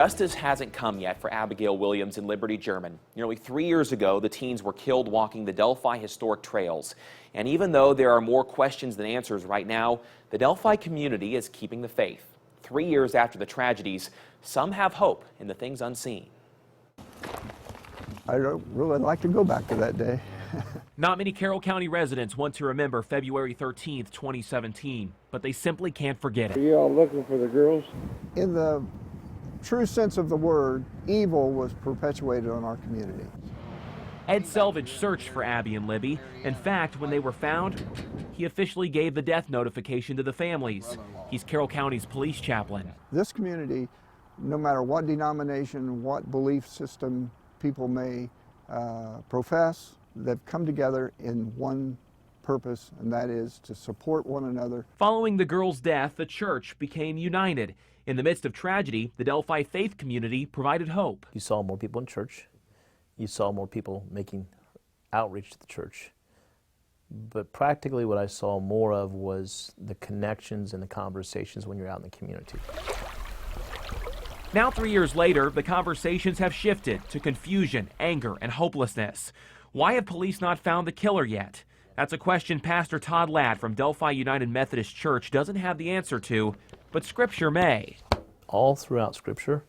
Justice hasn't come yet for Abigail Williams and Liberty German. Nearly 3 years ago, the teens were killed walking the Delphi historic trails. And even though there are more questions than answers right now, the Delphi community is keeping the faith. 3 years after the tragedies, some have hope in the things unseen. I don't really like to go back to that day. Not many Carroll County residents want to remember February 13th, 2017, but they simply can't forget it. Are you all looking for the girls? In the true sense of the word, evil was perpetuated on our community. Ed Selvage searched for Abby and Libby. In fact, when they were found, he officially gave the death notification to the families. He's Carroll County's police chaplain. This community, no matter what denomination, what belief system people may profess, they've come together in one purpose, and that is to support one another. Following the girl's death, the church became united. In the midst of tragedy, the Delphi faith community provided hope. You saw more people in church. You saw more people making outreach to the church. But practically what I saw more of was the connections and the conversations when you're out in the community. Now 3 years later, the conversations have shifted to confusion, anger, and hopelessness. Why have police not found the killer yet? That's a question Pastor Todd Ladd from Delphi United Methodist Church doesn't have the answer to, but Scripture may. All throughout Scripture,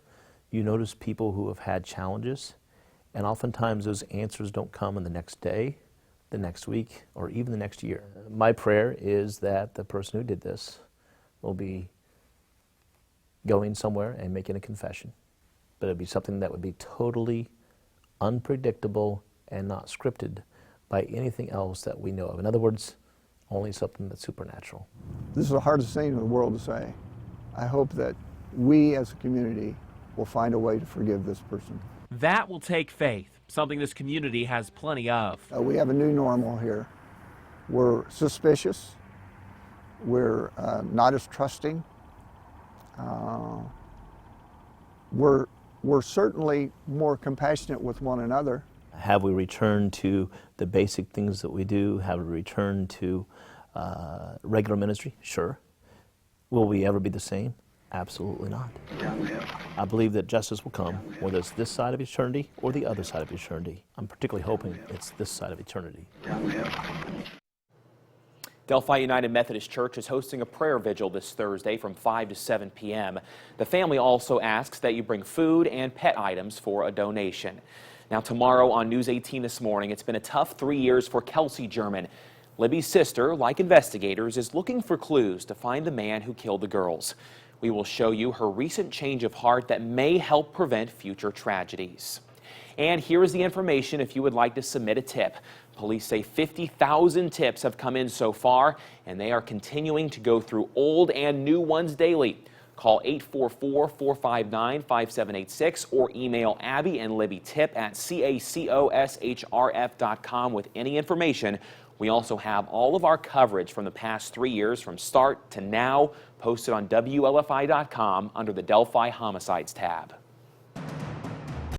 you notice people who have had challenges, and oftentimes those answers don't come in the next day, the next week, or even the next year. My prayer is that the person who did this will be going somewhere and making a confession, but it'd be something that would be totally unpredictable and not scripted by anything else that we know of. In other words, only something that's supernatural. This is the hardest thing in the world to say. I hope that we as a community will find a way to forgive this person. That will take faith, something this community has plenty of. We have a new normal here. We're suspicious. We're not as trusting. We're certainly more compassionate with one another. Have we returned to the basic things that we do? Have we returned to regular ministry? Sure. Will we ever be the same? Absolutely not. I believe that justice will come, whether it's this side of eternity or the other side of eternity. I'm particularly hoping it's this side of eternity. Delphi United Methodist Church is hosting a prayer vigil this Thursday from 5 to 7 p.m. The family also asks that you bring food and pet items for a donation. Now tomorrow on News 18 this morning, it's been a tough 3 years for Kelsey German. Libby's sister, like investigators, is looking for clues to find the man who killed the girls. We will show you her recent change of heart that may help prevent future tragedies. And here is the information if you would like to submit a tip. Police say 50,000 tips have come in so far, and they are continuing to go through old and new ones daily. Call 844-459-5786 or email Abby and Libby tip at cacoshrf.com with any information. We also have all of our coverage from the past 3 years from start to now posted on WLFI.com under the Delphi Homicides tab.